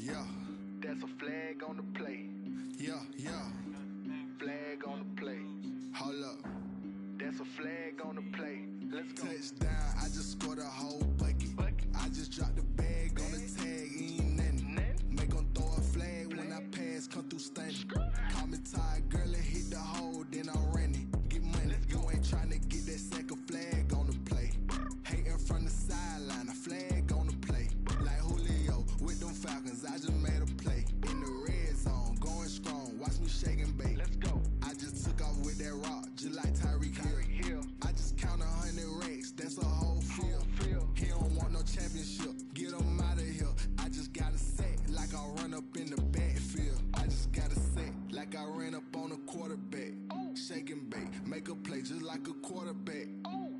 Yeah. That's a flag on the play. Yeah, yeah. Flag on the play. Hold up. That's a flag on the play. Let's go. Touchdown, I just scored a whole bucket. I just dropped the bag on the tag, ain't nothing. Make 'em throw a flag when I pass, come through stunning. Call me tired, girl, and hit the hole, then I'm running. Get money, you ain't tryna get that second flag on the play. Hating from the sideline, a flag on the play. Like Julio with them Falcons, I just made a play. In the red zone, going strong, watch me shake and bake. Let's go. I just took off with that rock, just like Tyreek Hill. I just count 100 racks, that's a whole field. He don't want no championship, get him out of here. I just got a set, like I run up in the backfield. I just got a set, like I ran up on a quarterback. Shake and bake, make a play just like a quarterback.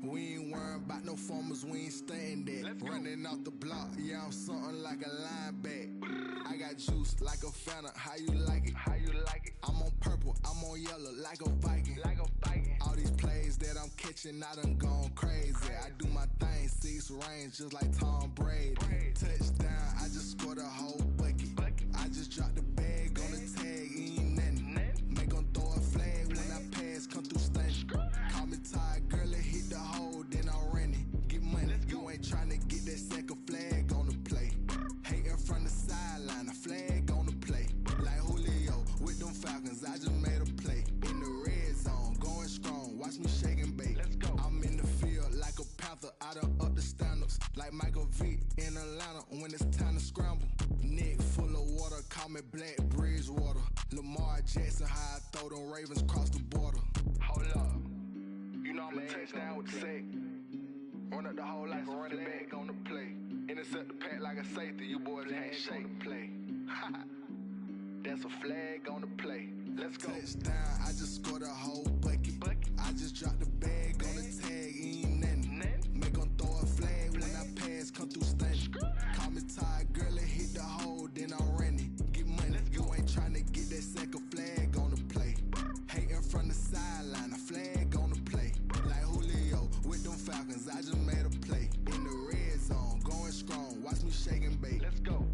We ain't worrying about no formers, we ain't staying there. Running off the block, yeah, I'm something like a linebacker. I got juice like a Fanta, how you like it? How you like it? I'm on purple, I'm on yellow, like a Viking. Like a Viking. All these plays that I'm catching, I done gone crazy. I do my thing, 6 range, just like Tom Brady. Touchdown, I just scored a whole bucket. I just dropped the bag on the tag, ain't nothing. Make 'em throw a flag when I pass, come through stunning. Call me tired, girl, and hit the hole, then I'm running. Get money, you ain't tryna get that second flag on the play. Hating from the sideline, a flag on the play. Like Julio with them Falcons, I just made a play. In the red zone, going strong, watch me shake and bake. Let's go. I'm in the field like a Panther, I done up the standards. Like Michael Vick in Atlanta when it's time to scramble. Neck full of water, call me Black Bridgewater. Lamar Jackson, how I throw them Ravens cross the border. Hold up. You know I'm a touchdown with the sack. Run up the hole like a running back on the play. Intercept the pack like a safety. You boys handshake on the play. That's a flag on the play. Let's go. Touchdown, I just scored a whole bucket. I just dropped the bag on the tag, ain't nothing. Make 'em throw a flag when I pass, come through stunning. Call me tired, girl, and hit the hole, then I'm running. Get money, you ain't tryna get that second flag on the play. Hating from the sideline, a flag on the play. Like Julio with them Falcons, I just made a play. In the red zone, going strong, watch me shake and bake. Let's go.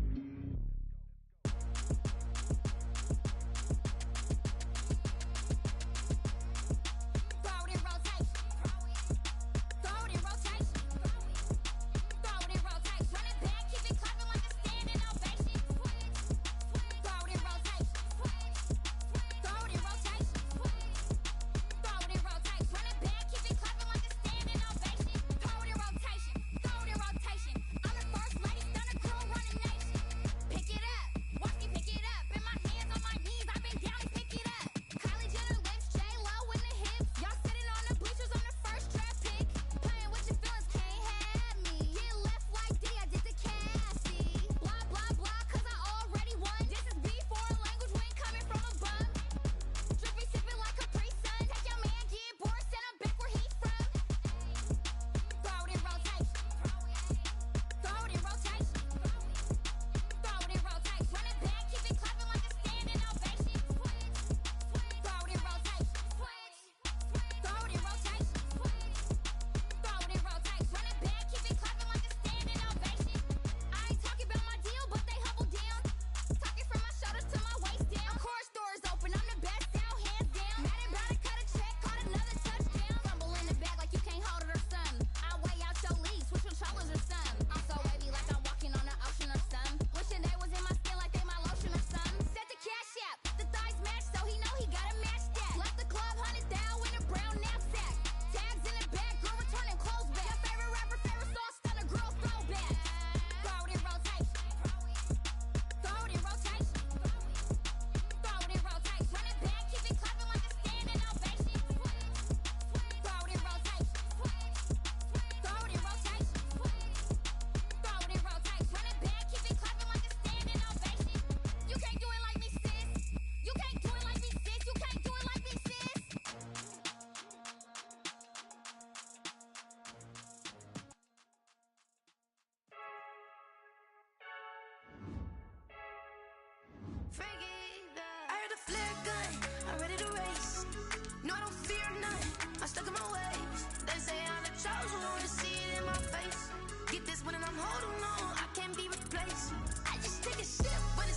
Get this one and I'm holding on, I can't be replaced. I just take a sip when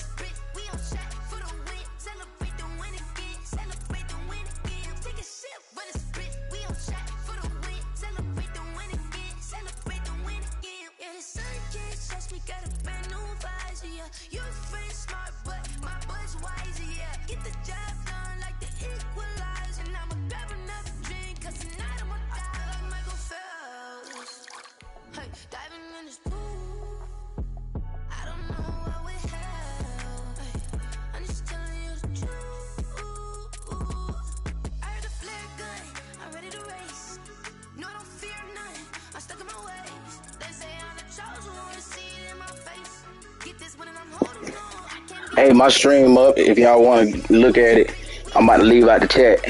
Hey, my stream up. If y'all want to look at it, I'm about to leave out the chat.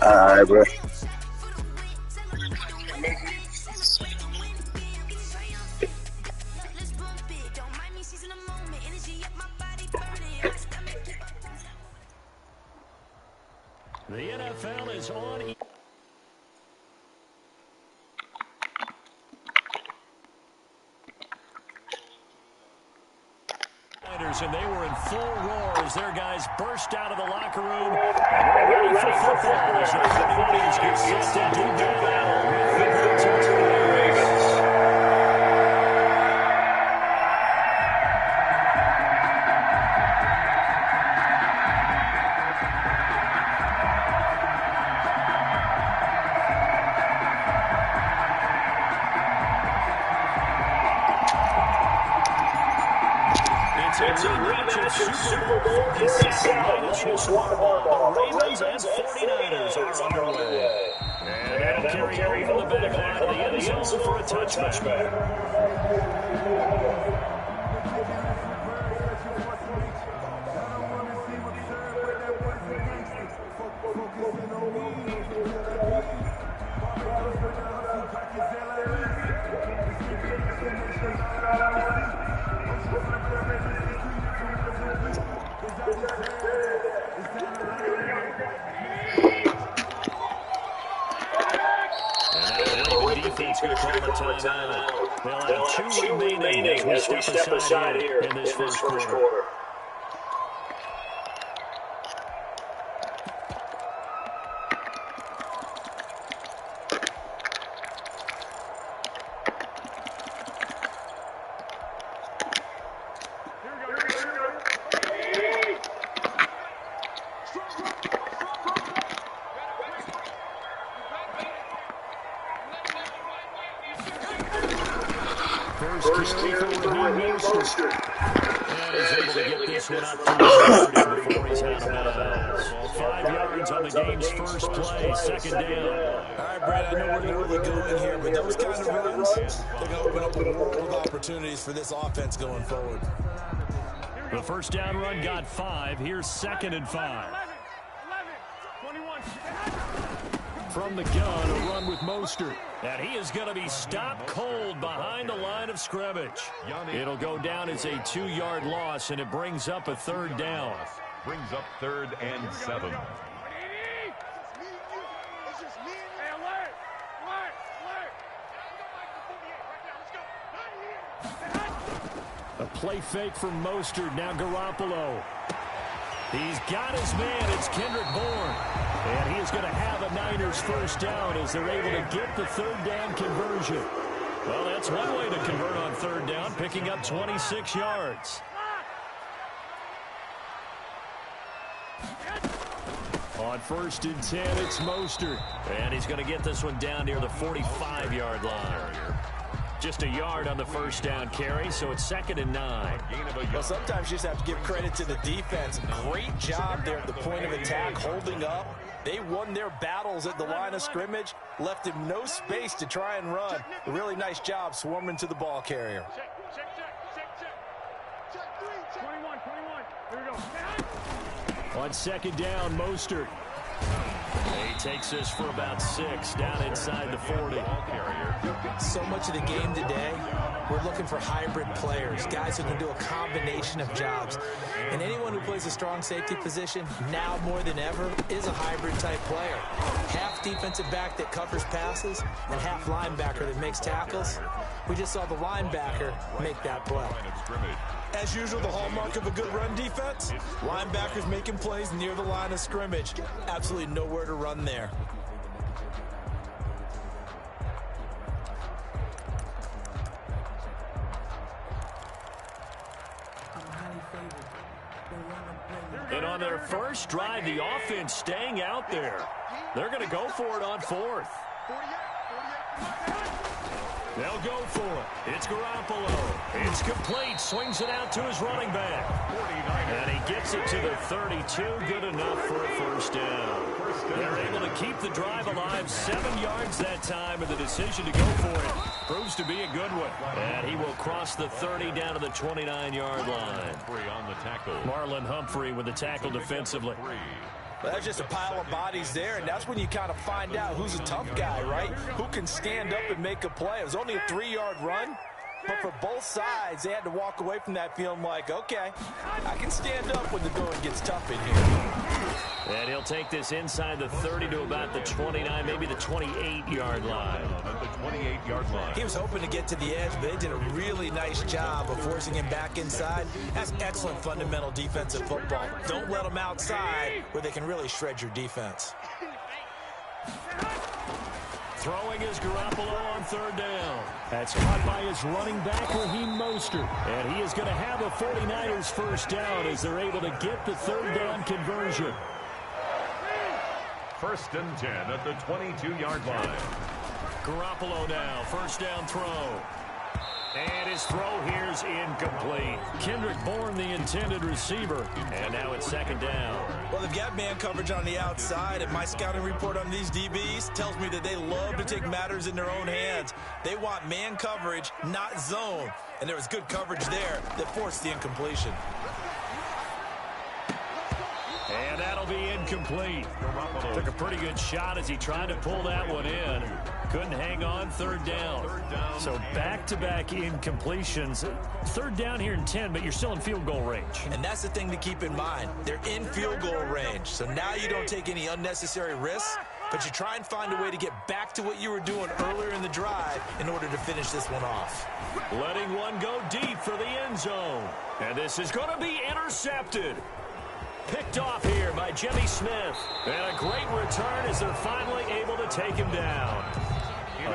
All right, bro. The NFL is on. And they were in full roar as their guys burst out of the locker room. And we're ready for football as the 49ers get set to do battle with the Baltimore Ravens. It's a rematch of Super Bowl 57. Let's one ball. The Ravens and 49ers are underway. And that'll carry over the back line of the end zone for a touchback. Defense going to call a timeout. They'll have two remaining as we step aside here in this first quarter. First carry for Raheem Mostert. And he's able to get this one up to his 30 before he's out of bounds. 5 yards on the game's first play, second down. All right, Brad, I know we're in the early going here, but those kind of runs, they're going to open up a world of opportunities for this offense going forward. The first down run got 5. Here's 2nd and 5. 21. From the gun, a run with Mostert. And he is going to be stopped cold behind the line of scrimmage. It'll go down as a 2-yard loss, and it brings up a 3rd down. Brings up 3rd and 7. A play fake from Mostert. Now Garoppolo. He's got his man. It's Kendrick Bourne. And he is going to have a Niners first down as they're able to get the 3rd down conversion. Well, that's one way to convert on 3rd down, picking up 26 yards. On 1st and 10, it's Mostert. And he's going to get this one down near the 45-yard line. Just a yard on the first down carry, so it's 2nd and 9. Well, sometimes you just have to give credit to the defense. Great job there at the point of attack, holding up. They won their battles at the line of scrimmage, left him no space to try and run. A really nice job swarming to the ball carrier. Check 21. Here we go. On 2nd down, Mostert. He takes this for about 6, down inside the 40. So much of the game today, we're looking for hybrid players, guys who can do a combination of jobs. And anyone who plays a strong safety position, now more than ever, is a hybrid-type player. Half defensive back that covers passes, and half linebacker that makes tackles. We just saw the linebacker make that play. As usual, the hallmark of a good run defense, linebackers making plays near the line of scrimmage. Absolutely nowhere to run there. And on their first drive, the offense staying out there. They're going to go for it on fourth. They'll go for it. It's Garoppolo. It's complete. Swings it out to his running back. And he gets it to the 32. Good enough for a first down. They're able to keep the drive alive. 7 yards that time, and the decision to go for it proves to be a good one. And he will cross the 30 down to the 29-yard line. Marlon Humphrey with the tackle defensively. Well, that's just a pile of bodies there, and that's when you kind of find out who's a tough guy, right? Who can stand up and make a play. It was only a 3-yard run, but for both sides, they had to walk away from that feeling like, okay, I can stand up when the going gets tough in here. And he'll take this inside the 30 to about the 29, maybe the 28-yard line. The 28-yard line. He was hoping to get to the edge, but they did a really nice job of forcing him back inside. That's excellent fundamental defensive football. Don't let them outside where they can really shred your defense. Throwing is Garoppolo on third down. That's caught by his running back, Raheem Mostert. And he is going to have a 49ers first down as they're able to get the third down conversion. First and 10 at the 22-yard line. Garoppolo now, first down throw. And his throw here's incomplete. Kendrick Bourne, the intended receiver. And now it's second down. Well, they've got man coverage on the outside, and my scouting report on these DBs tells me that they love to take matters in their own hands. They want man coverage, not zone. And there was good coverage there that forced the incompletion. And that'll be incomplete. Took a pretty good shot as he tried to pull that one in. Couldn't hang on, third down. So back-to-back incompletions. Third down here in 10, but you're still in field goal range. And that's the thing to keep in mind. They're in field goal range. So now you don't take any unnecessary risks, but you try and find a way to get back to what you were doing earlier in the drive in order to finish this one off. Letting one go deep for the end zone. And this is going to be intercepted. Picked off here by Jimmy Smith. And a great return as they're finally able to take him down.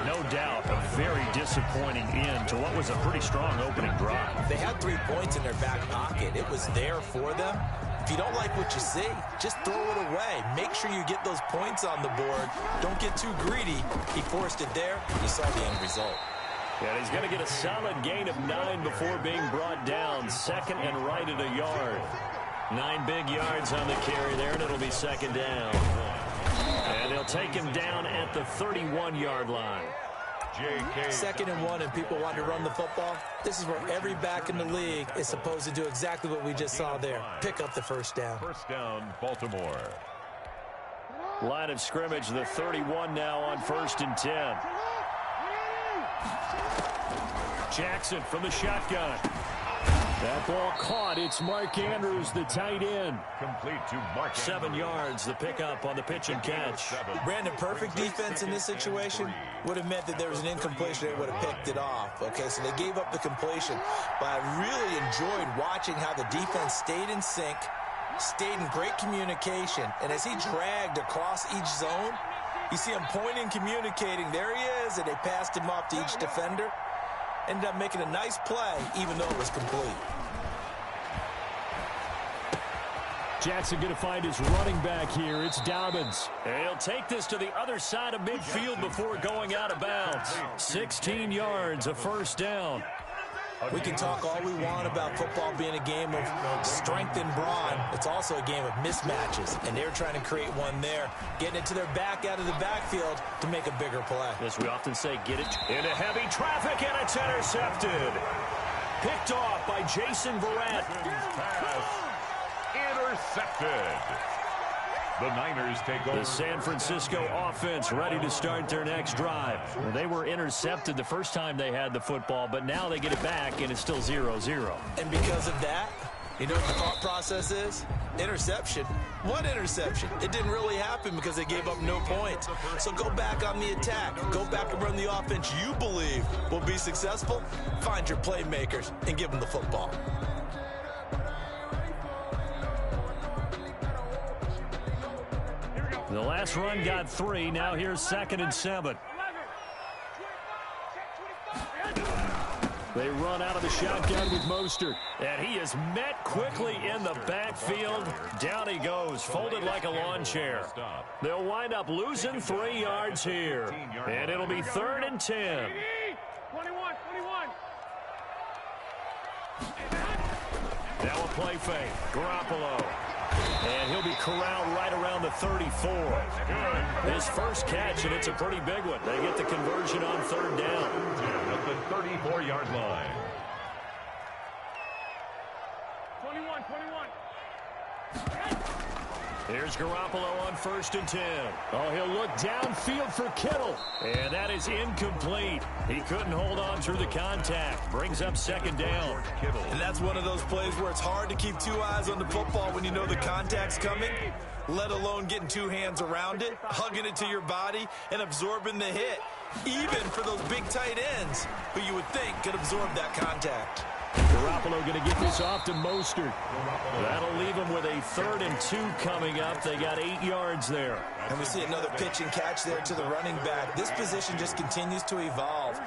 No doubt a very disappointing end to what was a pretty strong opening drive. They had 3 points in their back pocket. It was there for them. If you don't like what you see, just throw it away. Make sure you get those points on the board. Don't get too greedy. He forced it there. You saw the end result. And he's going to get a solid gain of 9 before being brought down. Second and right at a yard. 9 big yards on the carry there, and it'll be second down. And they'll take him down at the 31-yard line. Second and 1, and people want to run the football. This is where every back in the league is supposed to do exactly what we just saw there. Pick up the first down. First down, Baltimore. Line of scrimmage, the 31 now on first and 10. Jackson from the shotgun. That ball caught. It's Mark Andrews, the tight end. Complete to Mark 7 yards, the pickup on the pitch and catch. Brandon, perfect defense in this situation would have meant that there was an incompletion. They would have picked it off. Okay, so they gave up the completion. But I really enjoyed watching how the defense stayed in sync, stayed in great communication. And as he dragged across each zone, you see him pointing, communicating. There he is, and they passed him off to each defender. Ended up making a nice play, even though it was complete. Jackson going to find his running back here. It's Dobbins. And he'll take this to the other side of midfield before going out of bounds. 16 yards, a first down. We can talk all we want about football being a game of strength and brawn. It's also a game of mismatches, and they're trying to create one there, getting it to their back out of the backfield to make a bigger play. As we often say, get it into heavy traffic, and it's intercepted. Picked off by Jason Verrett. Intercepted. The Niners take over. The San Francisco offense ready to start their next drive. Well, they were intercepted the first time they had the football, but now they get it back, and it's still 0-0. And because of that, you know what the thought process is? Interception. What interception? It didn't really happen because they gave up no points. So go back on the attack. Go back and run the offense you believe will be successful. Find your playmakers and give them the football. The last run got 3. Now here's second and 7. They run out of the shotgun with Mostert. And he is met quickly in the backfield. Down he goes, folded like a lawn chair. They'll wind up losing 3 yards here. And it'll be 3rd and 10. 21. Now a play fake. Garoppolo. And he'll be corralled right around the 34. His first catch, and it's a pretty big one. They get the conversion on 3rd down. At the 34-yard line. 21. Here's Garoppolo on 1st and 10. Oh, he'll look downfield for Kittle. And that is incomplete. He couldn't hold on through the contact. Brings up 2nd down. And that's one of those plays where it's hard to keep 2 eyes on the football when you know the contact's coming, let alone getting 2 hands around it, hugging it to your body, and absorbing the hit, even for those big tight ends who you would think could absorb that contact. Garoppolo going to get this off to Mostert. That'll leave him with a 3rd and 2 coming up. They got 8 yards there. And we see another pitch and catch there to the running back. This position just continues to evolve.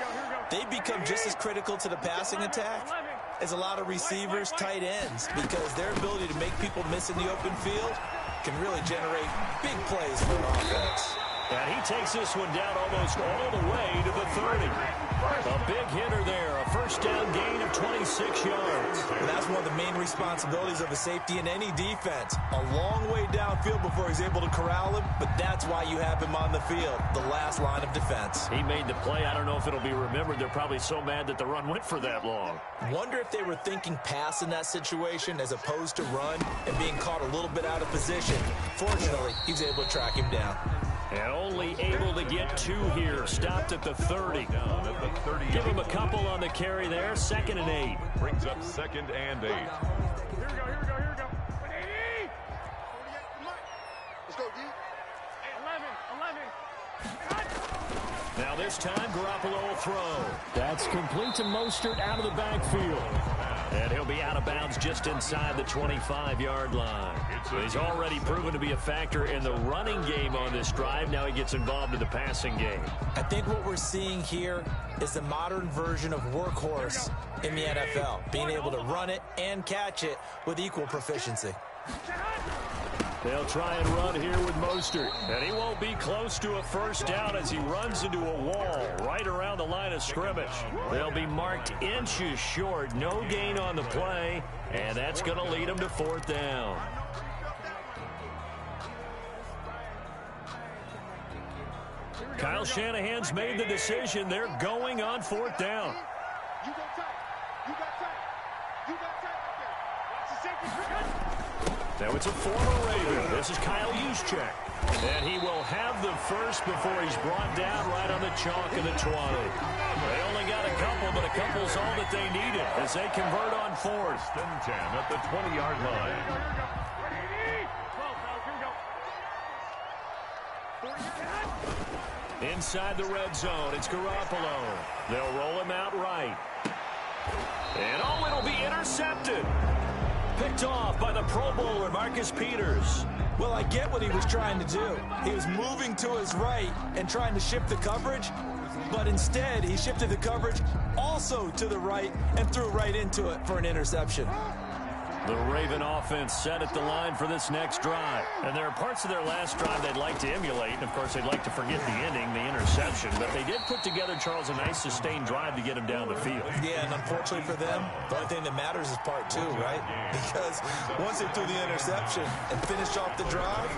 They become just as critical to the passing attack as a lot of receivers, tight ends, because their ability to make people miss in the open field can really generate big plays for an offense. And he takes this one down almost all the way to the 30. A big hitter there, a 1st down gain of 26 yards. And that's one of the main responsibilities of a safety in any defense. A long way downfield before he's able to corral him, but that's why you have him on the field, the last line of defense. He made the play. I don't know if it'll be remembered. They're probably so mad that the run went for that long. Wonder if they were thinking pass in that situation as opposed to run and being caught a little bit out of position. Fortunately, he's able to track him down. And only able to get 2 here. Stopped at the 30. Give him a couple on the carry there. 2nd and 8. Brings up 2nd and 8. Here we go. 80. Let's go, D. 11. Now this time, Garoppolo will throw. That's complete to Mostert out of the backfield. And he'll be out of bounds just inside the 25-yard line. He's already proven to be a factor in the running game on this drive. Now he gets involved in the passing game. I think what we're seeing here is the modern version of workhorse in the NFL, being able to run it and catch it with equal proficiency. They'll try and run here with Mostert. And he won't be close to a 1st down as he runs into a wall right around the line of scrimmage. They'll be marked inches short. No gain on the play. And that's going to lead them to 4th down. Kyle Shanahan's made the decision. They're going on 4th down. You got tight. Watch the safety. Now it's a former Raven. This is Kyle Juszczyk. And he will have the first before he's brought down right on the chalk of the 20. They only got a couple, but a couple's all that they needed as they convert on 4th. 1st and 10 at the 20-yard line. Inside the red zone, it's Garoppolo. They'll roll him out right. And oh, it'll be intercepted. Picked off by the Pro Bowler, Marcus Peters. Well, I get what he was trying to do. He was moving to his right and trying to shift the coverage, but instead he shifted the coverage also to the right and threw right into it for an interception. The Raven offense set at the line for this next drive. And there are parts of their last drive they'd like to emulate. And, of course, they'd like to forget the ending, the interception. But they did put together, Charles, a nice sustained drive to get him down the field. Yeah, and unfortunately for them, the only thing that matters is part 2, right? Because once they threw the interception and finished off the drive,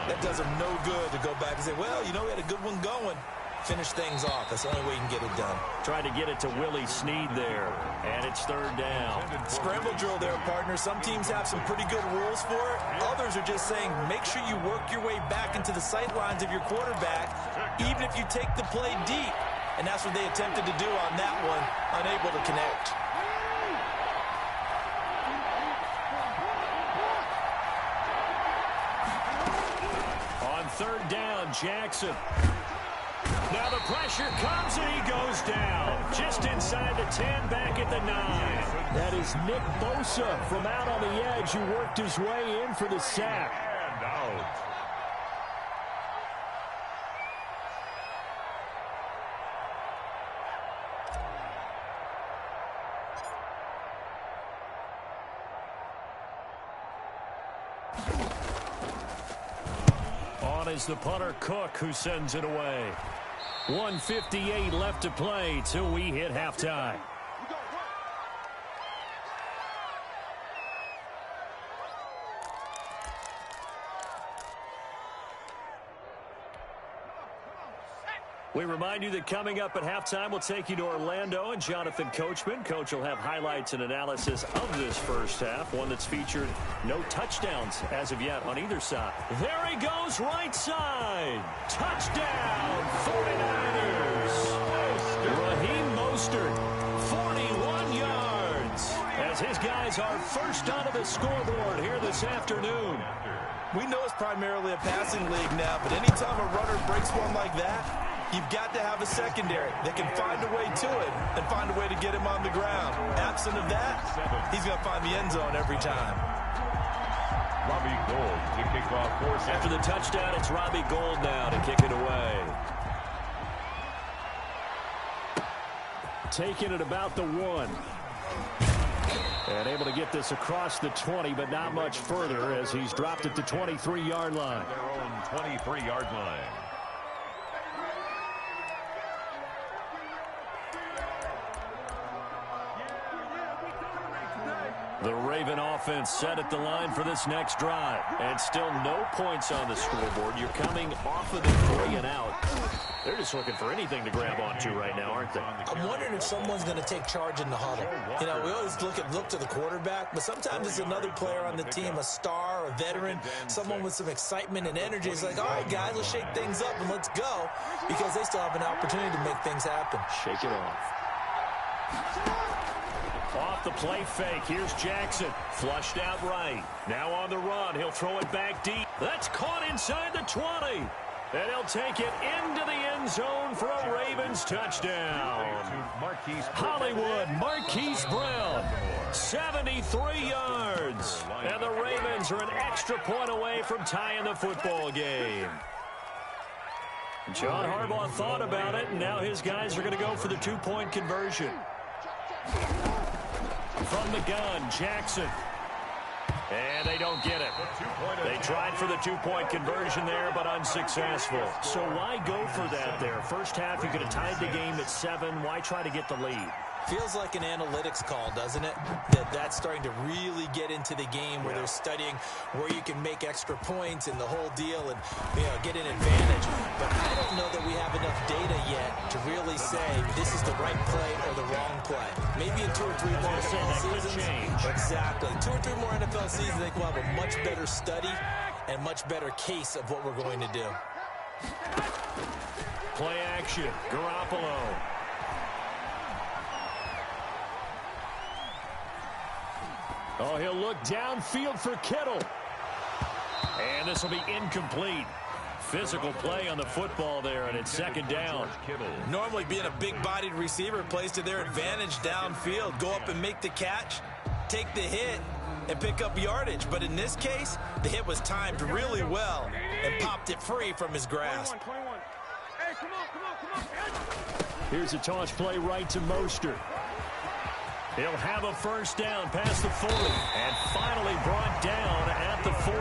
that does them no good to go back and say, well, you know, we had a good one going. Finish things off. That's the only way you can get it done. Tried to get it to Willie Snead there, and it's 3rd down. Scramble drill there, partner. Some teams have some pretty good rules for it. Others are just saying, make sure you work your way back into the sight lines of your quarterback, even if you take the play deep. And that's what they attempted to do on that one, unable to connect. On 3rd down, Jackson. Now the pressure comes and he goes down. Just inside the 10, back at the 9. That is Nick Bosa from out on the edge who worked his way in for the sack. And out. is the punter Cook, who sends it away. 1:58 left to play till we hit halftime. We remind you that coming up at halftime, we'll take you to Orlando and Jonathan Coachman. Coach will have highlights and analysis of this first half, one that's featured no touchdowns as of yet on either side. There he goes, right side. Touchdown, 49ers. Raheem Mostert, 41 yards, as his guys are first onto the scoreboard here this afternoon. We know it's primarily a passing league now, but anytime a runner breaks one like that, you've got to have a secondary that can find a way to it and find a way to get him on the ground. Absent of that, he's going to find the end zone every time. Robbie Gould to kick off for Central. After the touchdown, it's Robbie Gould now to kick it away. Taking it about the 1. And able to get this across the 20, but not much further as he's dropped at the 23-yard line. Their own 23-yard line. The Raven offense set at the line for this next drive. And still no points on the scoreboard. You're coming off of the 3 and out. They're just looking for anything to grab onto right now, aren't they? I'm wondering if someone's going to take charge in the huddle. You know, we always look to the quarterback, but sometimes it's another player on the team, a star, a veteran, someone with some excitement and energy. It's like, all right, guys, let's shake things up and let's go, because they still have an opportunity to make things happen. Shake it off. Off the play fake. Here's Jackson. Flushed out right. Now on the run. He'll throw it back deep. That's caught inside the 20. And he'll take it into the end zone for a Ravens touchdown. Hollywood Marquise Brown, 73 yards. And the Ravens are an extra point away from tying the football game. John Harbaugh thought about it, and now his guys are going to go for the 2-point conversion. From the gun, Jackson. And they don't get it. They tried for the 2-point conversion there, but unsuccessful. So why go for that there? First half, you could have tied the game at 7. Why try to get the lead? Feels like an analytics call, doesn't it? That's starting to really get into the game where they're studying where you can make extra points and the whole deal and, you know, get an advantage. But I don't know that we have enough data yet to really say this is the right play or the wrong play. Maybe in 2 or 3 more NFL seasons. Exactly. 2 or 3 more NFL seasons, I think we'll have a much better study and much better case of what we're going to do. Play action. Garoppolo. Oh, he'll look downfield for Kittle. And this will be incomplete. Physical play on the football there, and it's second down. Normally being a big-bodied receiver plays to their advantage downfield. Go up and make the catch, take the hit, and pick up yardage. But in this case, the hit was timed really well and popped it free from his grasp. Hey, come on. Here's a toss play right to Mostert. He'll have a first down past the 40 and finally brought down at the 43.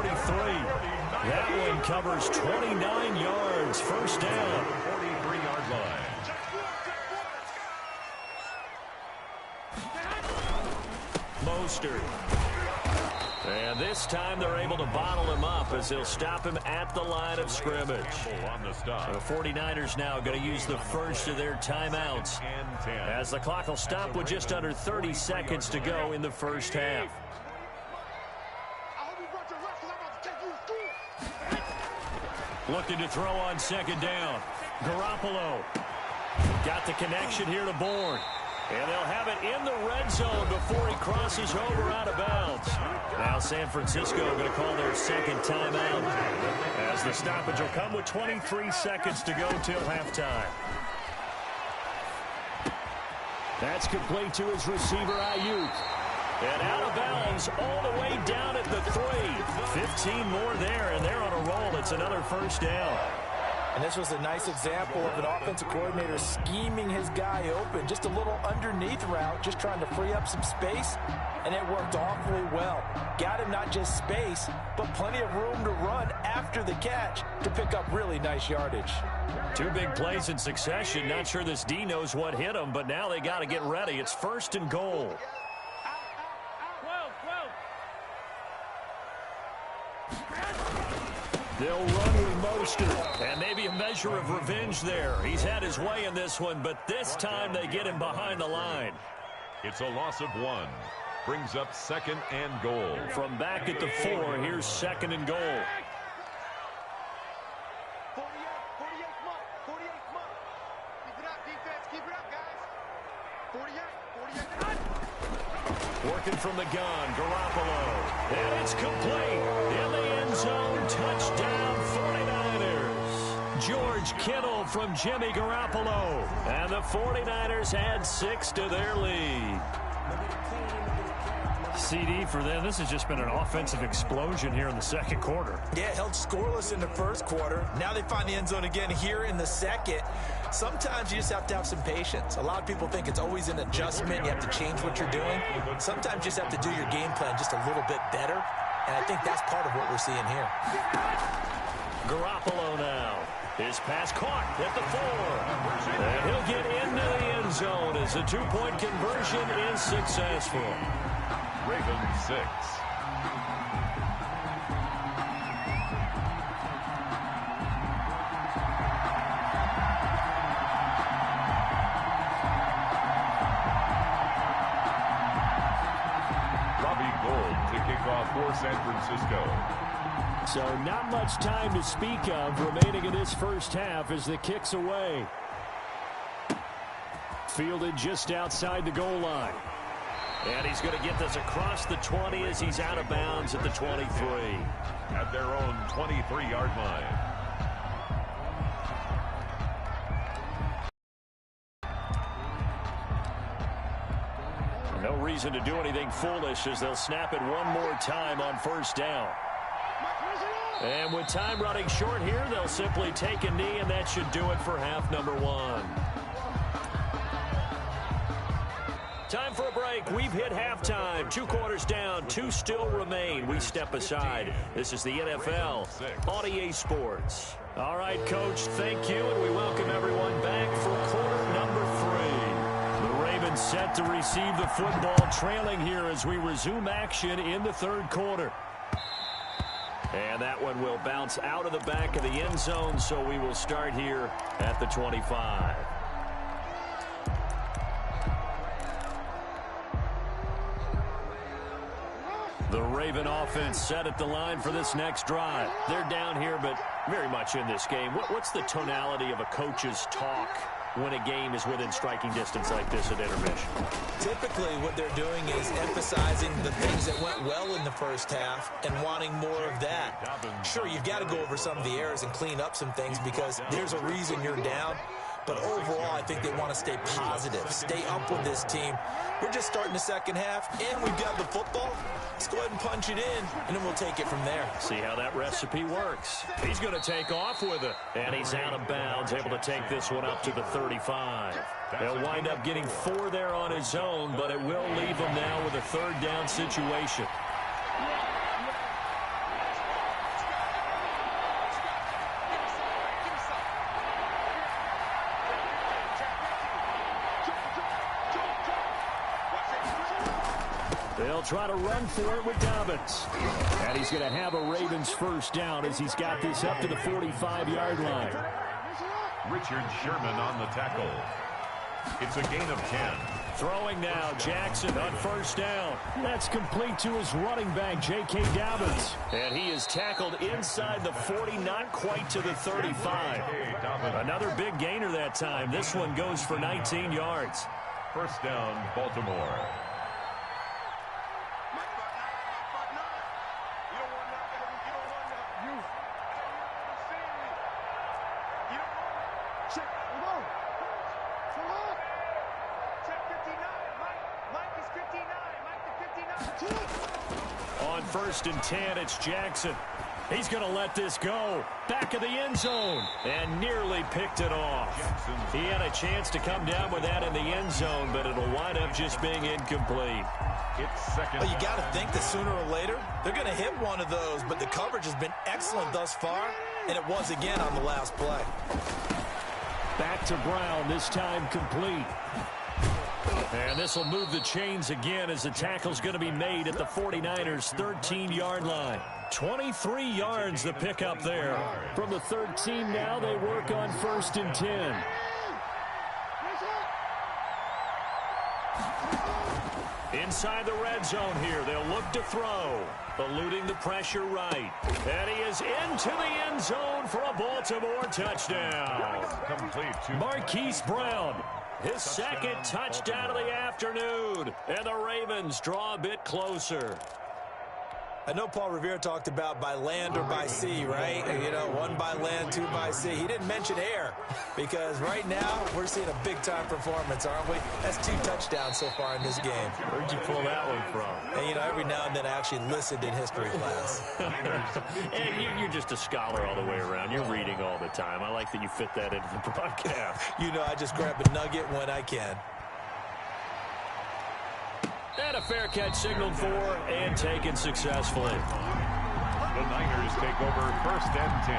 That one covers 29 yards. First down. 43-yard line. Mostert. And this time they're able to bottle him up as they'll stop him at the line of scrimmage. On the stop. The 49ers now going to use the first of their timeouts as the clock will stop with just under 30 seconds to go in the first half. Looking to throw on second down. Garoppolo got the connection here to Bourne. And they'll have it in the red zone before he crosses over out of bounds. Now San Francisco going to call their second timeout as the stoppage will come with 23 seconds to go till halftime. That's complete to his receiver, Ayuk. And out of bounds all the way down at the 3. 15 more there, and they're on a roll. It's another first down. And this was a nice example of an offensive coordinator scheming his guy open. Just a little underneath route, just trying to free up some space, and it worked awfully well. Got him not just space, but plenty of room to run after the catch to pick up really nice yardage. Two big plays in succession. Not sure this D knows what hit him, but now they got to get ready. It's 1st and goal. They'll run with Mostert, and maybe a measure of revenge there. He's had his way in this one, but this time they get him behind the line. It's a loss of 1. Brings up 2nd and goal. From back at the 4, here's 2nd and goal. 48, mark. Keep it up, defense. Keep it up, guys. 48. Working from the gun, Garoppolo. And it's complete. In the end zone, touchdown 49ers. George Kittle from Jimmy Garoppolo. And the 49ers add 6 to their lead. CD for them. This has just been an offensive explosion here in the second quarter. Yeah, held scoreless in the first quarter. Now they find the end zone again here in the second. Sometimes you just have to have some patience. A lot of people think it's always an adjustment. You have to change what you're doing. Sometimes you just have to do your game plan just a little bit better. And I think that's part of what we're seeing here. Garoppolo now. His pass caught at the 4. And he'll get into the end zone as the 2-point conversion is successful. Ravens 6. Robbie Gould to kick off for San Francisco. So not much time to speak of remaining in this first half as the kick's away. Fielded just outside the goal line. And he's going to get this across the 20 as he's out of bounds at the 23. At their own 23-yard line. No reason to do anything foolish as they'll snap it one more time on 1st down. And with time running short here, they'll simply take a knee, and that should do it for half number 1. Time for a break. We've hit halftime. 2 quarters down. 2 still remain. We step aside. This is the NFL on EA Sports. All right, Coach, thank you, and we welcome everyone back for quarter number 3. The Ravens set to receive the football, trailing here as we resume action in the 3rd quarter. And that one will bounce out of the back of the end zone, so we will start here at the 25. The Raven offense set at the line for this next drive. They're down here, but very much in this game. What's the tonality of a coach's talk when a game is within striking distance like this at intermission? Typically, what they're doing is emphasizing the things that went well in the first half and wanting more of that. Sure, you've got to go over some of the errors and clean up some things because there's a reason you're down. But overall, I think they want to stay positive, stay up with this team. We're just starting the second half, and we've got the football. Let's go ahead and punch it in, and then we'll take it from there. See how that recipe works. He's going to take off with it, and he's out of bounds, able to take this one up to the 35. He'll wind up getting 4 there on his own, but it will leave him now with a 3rd down situation. They'll try to run for it with Dobbins. And he's going to have a Ravens 1st down as he's got this up to the 45-yard line. Richard Sherman on the tackle. It's a gain of 10. Throwing now, Jackson on 1st down. That's complete to his running back, J.K. Dobbins. And he is tackled inside the 40, not quite to the 35. Another big gainer that time. This one goes for 19 yards. 1st down, Baltimore. On 1st and 10, it's Jackson. He's going to let this go. Back of the end zone. And nearly picked it off. He had a chance to come down with that in the end zone, but it'll wind up just being incomplete. It's second. Well, you got to think that sooner or later, they're going to hit one of those, but the coverage has been excellent thus far, and it was again on the last play. Back to Brown, this time complete. And this will move the chains again as the tackle's going to be made at the 49ers' 13-yard line. 23 yards the pickup there. From the 13 now, they work on 1st and 10. Inside the red zone here, they'll look to throw. Eluding the pressure right. And he is into the end zone for a Baltimore touchdown. Complete to Marquise Brown. His second touchdown of the afternoon. And the Ravens draw a bit closer. I know Paul Revere talked about by land or by sea, right? You know, 1 by land, 2 by sea. He didn't mention air because right now we're seeing a big-time performance, aren't we? That's 2 touchdowns so far in this game. Where'd you pull that one from? And, you know, every now and then I actually listened in history class. And you're just a scholar all the way around. You're reading all the time. I like that you fit that into the broadcast. You know, I just grab a nugget when I can. And a fair catch signaled for and taken successfully. the Niners take over 1st and 10.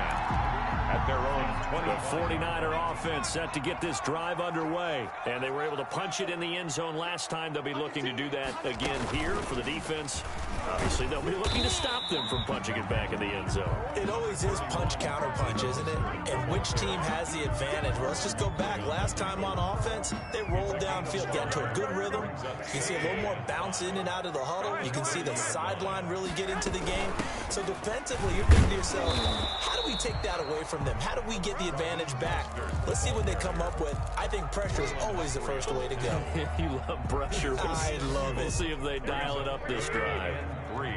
At their own 20. The 49er offense set to get this drive underway. And they were able to punch it in the end zone last time. They'll be looking to do that again here for the defense. Obviously, they'll be looking to stop them from punching it back in the end zone. It always is punch-counter-punch, isn't it? And which team has the advantage? Well, let's just go back. Last time on offense, they rolled downfield, got into a good rhythm. You can see a little more bounce in and out of the huddle. You can see the sideline really get into the game. So defensively, you're thinking to yourself, how do we take that away from them? How do we get the advantage back? Let's see what they come up with. I think pressure is always the first way to go. You love pressure. I love it. We'll see if they dial it up this drive. 3.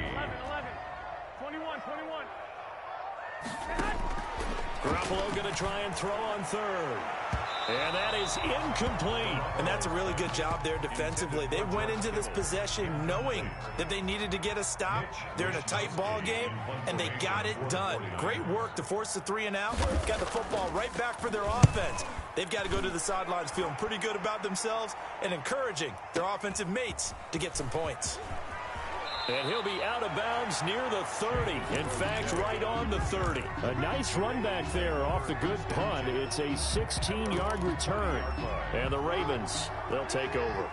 21. Garoppolo going to try and throw on 3rd. And that is incomplete. And that's a really good job there defensively. They went into this possession knowing that they needed to get a stop. They're in a tight ball game, and they got it done. Great work to force the 3 and out. Got the football right back for their offense. They've got to go to the sidelines feeling pretty good about themselves and encouraging their offensive mates to get some points. And he'll be out of bounds near the 30. In fact, right on the 30. A nice run back there off the good punt. It's a 16-yard return. And the Ravens, they'll take over.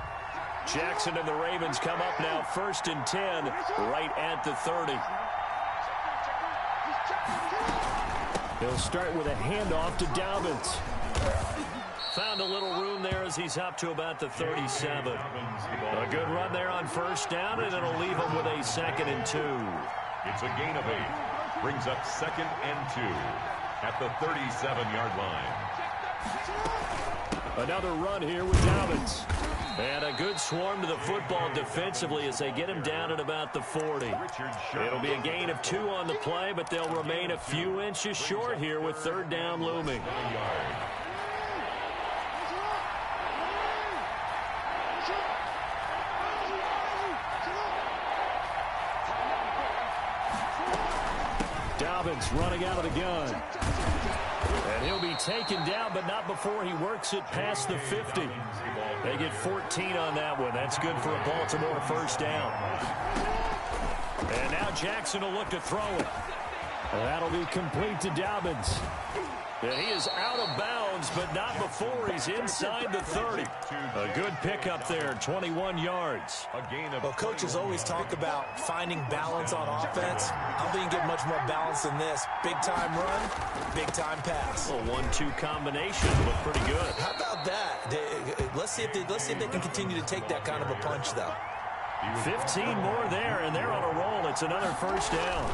Jackson and the Ravens come up now 1st and 10, right at the 30. They'll start with a handoff to Dobbins. Found a little room there as he's up to about the 37. A good run there on 1st down, and it'll leave him with a 2nd and 2. It's a gain of 8. Brings up 2nd and 2 at the 37-yard line. Another run here with Dobbins. And a good swarm to the football defensively as they get him down at about the 40. It'll be a gain of 2 on the play, but they'll remain a few inches short here with 3rd down looming. Dobbins running out of the gun. And he'll be taken down, but not before he works it past the 50. They get 14 on that one. That's good for a Baltimore 1st down. And now Jackson will look to throw it. That'll be complete to Dobbins. And he is out of bounds, but not before he's inside the 30. A good pickup there, 21 yards. Well, coaches always talk about finding balance on offense. I don't think you can get much more balance than this. Big-time run, big-time pass. A 1-2 combination looked pretty good. How about that? Let's see if they can continue to take that kind of a punch, though. 15 more there, and they're on a roll. It's another 1st down.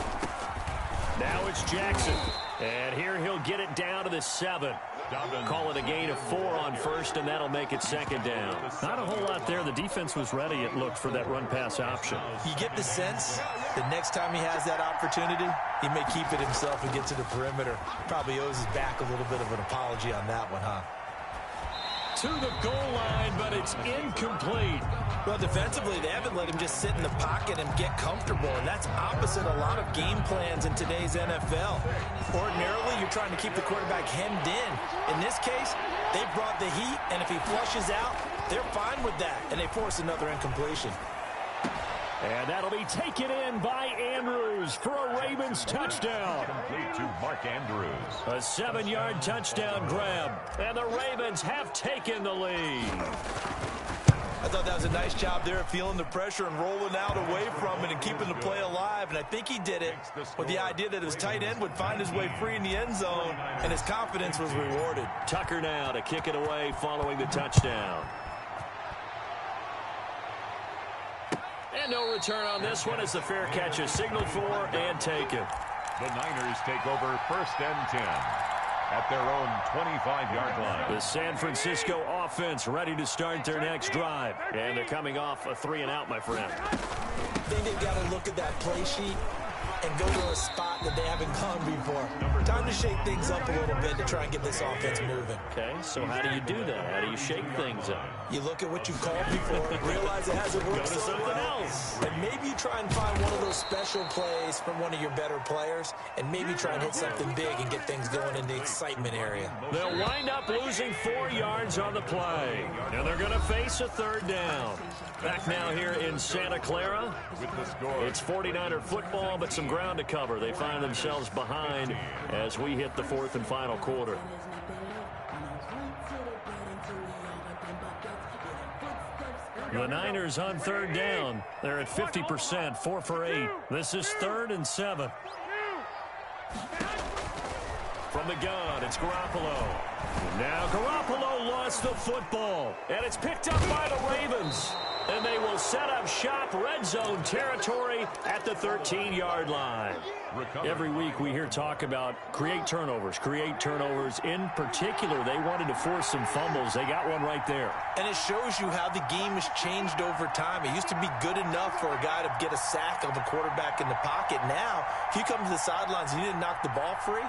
Now it's Jackson. And here he'll get it down to the 7. Call it a gain of 4 on 1st, and that'll make it 2nd down. Not a whole lot there. The defense was ready, it looked, for that run-pass option. You get the sense that next time he has that opportunity, he may keep it himself and get to the perimeter. Probably owes his back a little bit of an apology on that one, huh? to the goal line, but it's incomplete. Well, defensively, they haven't let him just sit in the pocket and get comfortable, and that's opposite a lot of game plans in today's NFL. Ordinarily, you're trying to keep the quarterback hemmed in. In this case, they brought the heat, and if he flushes out, they're fine with that, and they force another incompletion. And that'll be taken in by Andrews for a Ravens touchdown. Complete to Mark Andrews. A 7-yard touchdown grab, and the Ravens have taken the lead. I thought that was a nice job there of feeling the pressure and rolling out away from it and keeping the play alive. And I think he did it with the idea that his tight end would find his way free in the end zone, and his confidence was rewarded. Tucker now to kick it away following the touchdown. And no return on this one as the fair catch is signaled for and taken. The Niners take over 1st and 10 at their own 25-yard line. The San Francisco offense ready to start their next drive. And they're coming off a 3-and-out, my friend. I think they've got to look at that play sheet and go to a spot that they haven't gone before. Time to shake things up a little bit to try and get this offense moving. Okay, so how do you do that? How do you shake things up? You look at what you've called before, realize it hasn't worked Go to so something well, else. and maybe you try and find one of those special plays from one of your better players, and maybe try and hit something big and get things going in the excitement area. They'll wind up losing 4 yards on the play, and they're going to face a 3rd down. Back now here in Santa Clara. With the score, It's 49er football, but some ground to cover. They find themselves behind as we hit the 4th and final quarter. The Niners on 3rd down. They're at 50%, 4 for 8. This is 3rd and 7. From the gun, it's Garoppolo. Now Garoppolo lost the football, and it's picked up by the Ravens. And they will set up shop red zone territory at the 13-yard line. Every week we hear talk about create turnovers. In particular, they wanted to force some fumbles. They got one right there. And it shows you how the game has changed over time. It used to be good enough for a guy to get a sack of a quarterback in the pocket. Now, if you come to the sidelines and you didn't knock the ball free,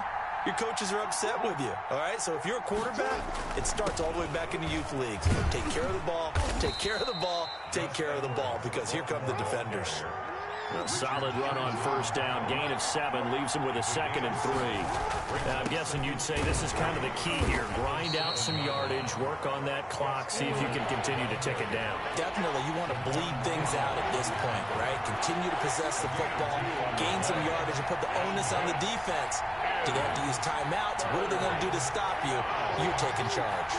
your coaches are upset with you, all right? So if you're a quarterback, it starts all the way back in the youth leagues. Take care of the ball, take care of the ball, take care of the ball, because here come the defenders. A solid run on 1st down. Gain of 7 leaves them with a 2nd and 3. Now, I'm guessing you'd say this is kind of the key here. Grind out some yardage, work on that clock, see if you can continue to tick it down. Definitely, you want to bleed things out at this point, right? Continue to possess the football, gain some yardage, and put the onus on the defense. Do they have to use timeouts? What are they going to do to stop you? You're taking charge.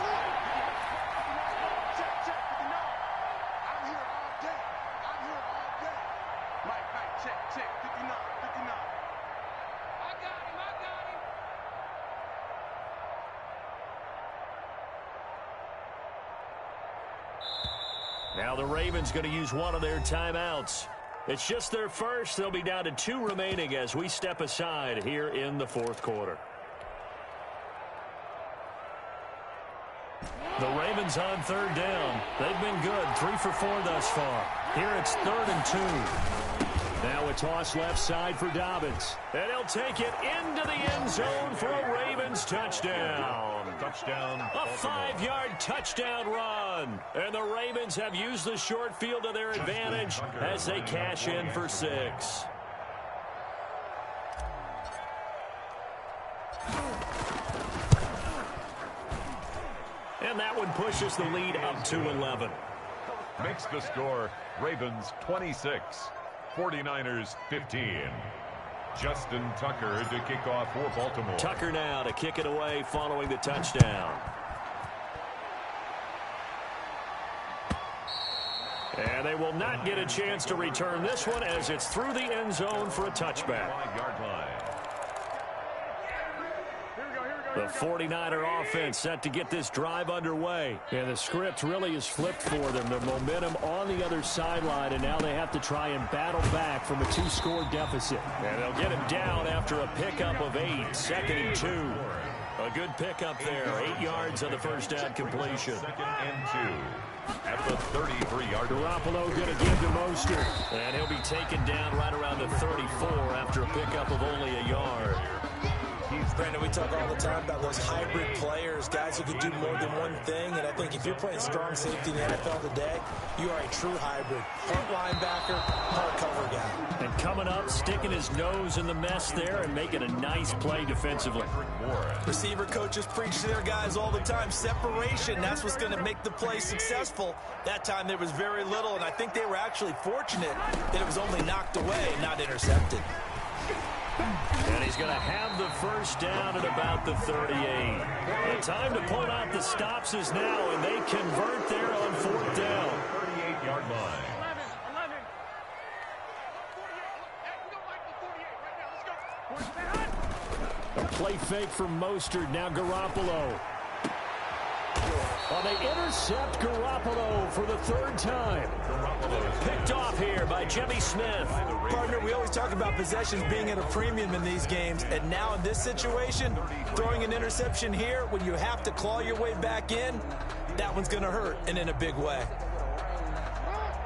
Now the Ravens going to use one of their timeouts. It's just their first. They'll be down to 2 remaining as we step aside here in the 4th quarter. The Ravens on 3rd down. They've been good, 3 for 4 thus far. Here it's 3rd and 2. Now a toss left side for Dobbins. And he'll take it into the end zone for a Ravens touchdown. touchdown. A 5-yard touchdown run. And the Ravens have used the short field to their advantage as they cash in for 6. And that one pushes the lead up to 11. Makes the score Ravens 26, 49ers 15. Justin Tucker to kick off for Baltimore. Tucker now to kick it away following the touchdown. And they will not get a chance to return this one as it's through the end zone for a touchback. 5-yard line. The 49er offense set to get this drive underway. And the script really is flipped for them. The momentum on the other sideline, and now they have to try and battle back from a 2-score deficit. And they'll get him down after a pickup of 8, 2nd and 2. A good pickup there, 8 yards on the first down completion. 2nd and 2 at the 33-yard line. Garoppolo going to give to Mostert. And he'll be taken down right around the 34 after a pickup of only a yard. Brandon, we talk all the time about those hybrid players, guys who can do more than one thing, and I think if you're playing strong safety in the NFL today, you are a true hybrid. Part linebacker, part cover guy. And coming up, sticking his nose in the mess there and making a nice play defensively. Receiver coaches preach to their guys all the time. Separation, that's what's going to make the play successful. That time there was very little, and I think they were actually fortunate that it was only knocked away and not intercepted. And he's going to have the first down at about the 38. The time to pull out the stops is now, and they convert there on 4th down. 38-yard line. 11. A play fake from Mostert. Now Garoppolo. Well, they intercept Garoppolo for the 3rd time. Picked off here by Jimmy Smith. Partner, we always talk about possessions being at a premium in these games, and now in this situation, throwing an interception here when you have to claw your way back in, that one's going to hurt, and in a big way.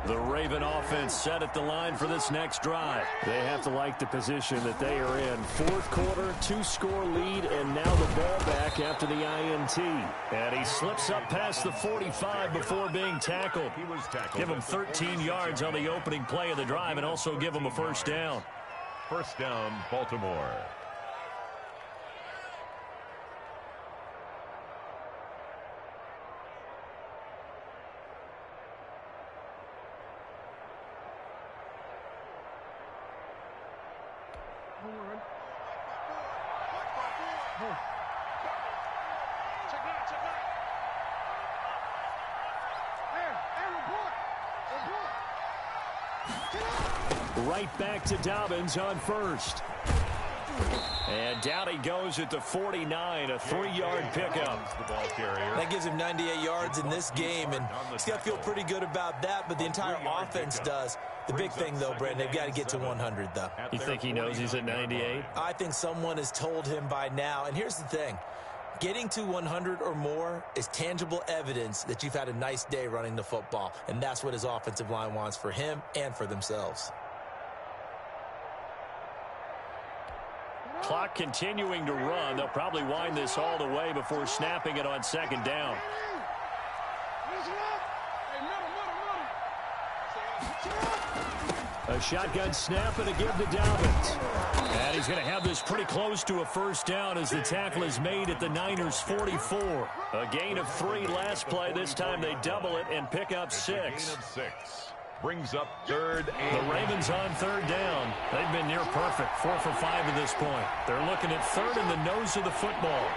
The Raven offense set at the line for this next drive. They have to like the position that they are in. 4th quarter, 2-score lead, and now the ball back after the INT. And he slips up past the 45 before being tackled. Give him 13 yards on the opening play of the drive and also give him a first down. First down, Baltimore. Right back to Dobbins on first. And down he goes at the 49, a 3-yard pickup. That gives him 98 yards in this game, and he's got to feel pretty good about that, but the entire offense does. The big thing, though, Brandon, they've got to get to 100, though. You think he knows he's at 98? I think someone has told him by now, and here's the thing. Getting to 100 or more is tangible evidence that you've had a nice day running the football, and that's what his offensive line wants for him and for themselves. Clock continuing to run. They'll probably wind this all the way before snapping it on 2nd down. A shotgun snap and a give to Dobbins. And he's going to have this pretty close to a first down as the tackle is made at the Niners' 44. A gain of 3 last play. This time they double it and pick up 6. Gain of 6. Brings up 3rd and the Ravens on 3rd down. They've been near perfect, 4 for 5 at this point. They're looking at 3rd in the nose of the football.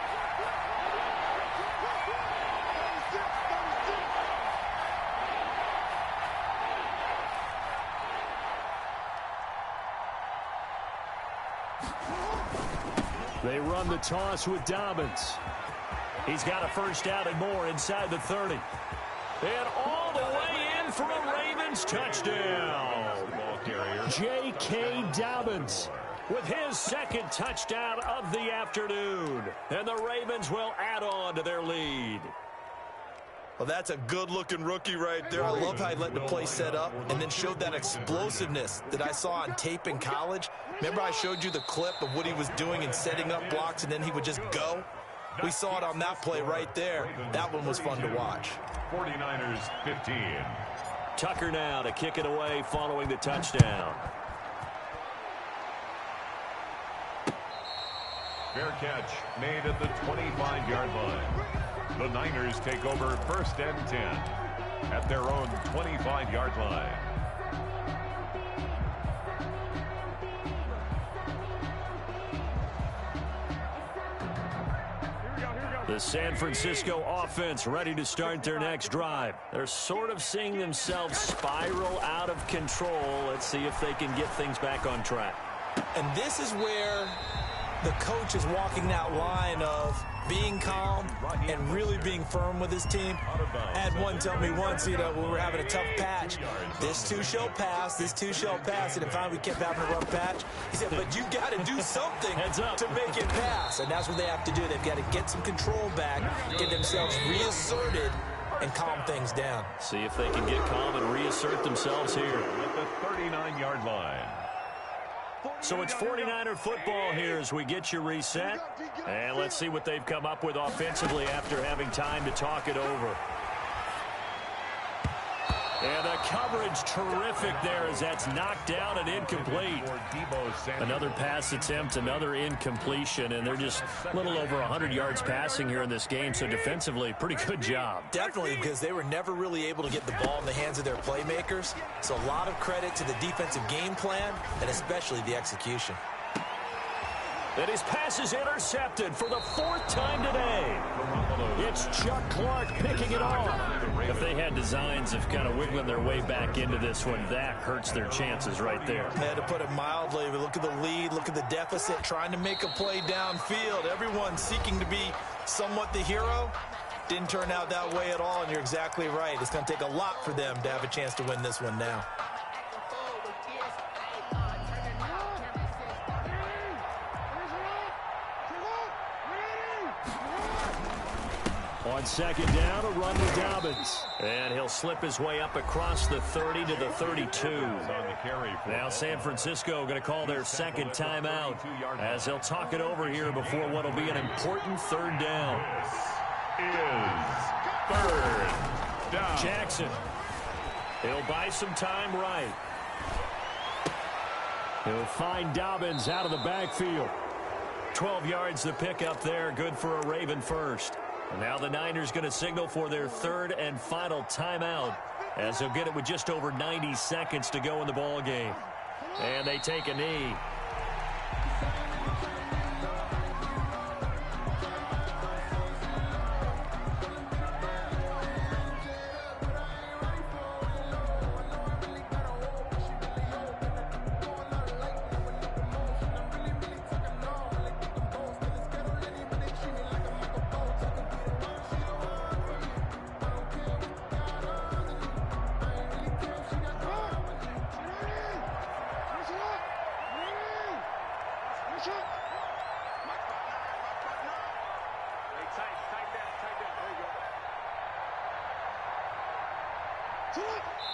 They run the toss with Dobbins. He's got a first down and more inside the 30. And all the way in for a Ravens touchdown. J.K. Dobbins with his 2nd touchdown of the afternoon. And the Ravens will add on to their lead. Well, that's a good-looking rookie right there. I love how he let the play set up and then showed that explosiveness that I saw on tape in college. Remember I showed you the clip of what he was doing and setting up blocks, and then he would just go? We saw it on that play right there. That one was fun to watch. 49ers 15. Tucker now to kick it away following the touchdown. Fair catch made at the 25-yard line. The Niners take over 1st and 10 at their own 25-yard line. The San Francisco offense ready to start their next drive. They're sort of seeing themselves spiral out of control. Let's see if they can get things back on track. And this is where the coach is walking that line of being calm and really being firm with his team. I had one tell me once, when we were having a tough patch, this too shall pass, this too shall pass. And if finally we kept having a rough patch, he said, but you got to do something to make it pass. And that's what they have to do. They've got to get some control back, get themselves reasserted, and calm things down. See if they can get calm and reassert themselves here. At the 39-yard line. So it's 49er football here as we get you reset. And let's see what they've come up with offensively after having time to talk it over. And the coverage terrific there as that's knocked down and incomplete. Another pass attempt, another incompletion, and they're just a little over 100 yards passing here in this game. So defensively, pretty good job. Definitely, because they were never really able to get the ball in the hands of their playmakers. So a lot of credit to the defensive game plan and especially the execution. And his pass is intercepted for the 4th time today. It's Chuck Clark picking it off. If they had designs of kind of wiggling their way back into this one, that hurts their chances right there. They had to put it mildly. But look at the lead, look at the deficit, trying to make a play downfield. Everyone seeking to be somewhat the hero. Didn't turn out that way at all, and you're exactly right. It's going to take a lot for them to have a chance to win this one now. On second down, a run to Dobbins. And he'll slip his way up across the 30 to the 32. Now San Francisco going to call their second timeout as they'll talk it over here before what will be an important 3rd down. Is 3rd down. Jackson. He'll buy some time right. He'll find Dobbins out of the backfield. 12 yards to pick up there. Good for a Raven first. And now the Niners going to signal for their 3rd and final timeout as they'll get it with just over 90 seconds to go in the ball game. And they take a knee.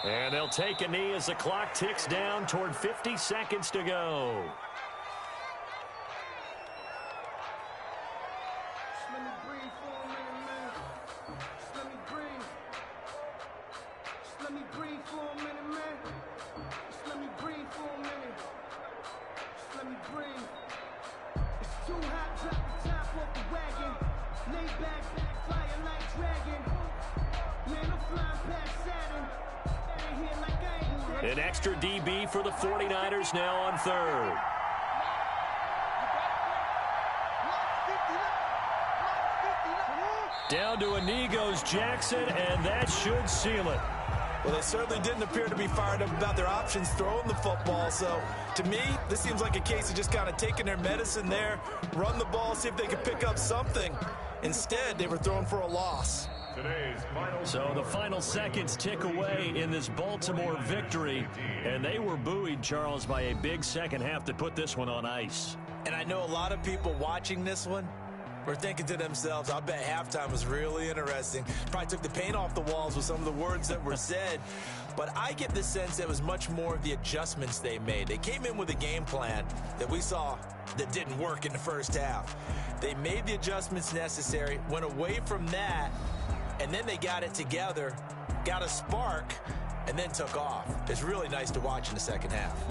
And they'll take a knee as the clock ticks down toward 50 seconds to go. An extra DB for the 49ers now on 3rd. Down to a knee goes Jackson, and that should seal it. Well, they certainly didn't appear to be fired up about their options throwing the football. So, to me, this seems like a case of just kind of taking their medicine there, run the ball, see if they can pick up something. Instead, they were throwing for a loss. So the final seconds tick away in this Baltimore victory, and they were buoyed, Charles, by a big second half that put this one on ice. And I know a lot of people watching this one were thinking to themselves, I bet halftime was really interesting. Probably took the paint off the walls with some of the words that were said. But I get the sense that it was much more of the adjustments they made. They came in with a game plan that we saw that didn't work in the first half. They made the adjustments necessary, went away from that, and then they got it together, got a spark, and then took off. It's really nice to watch in the second half.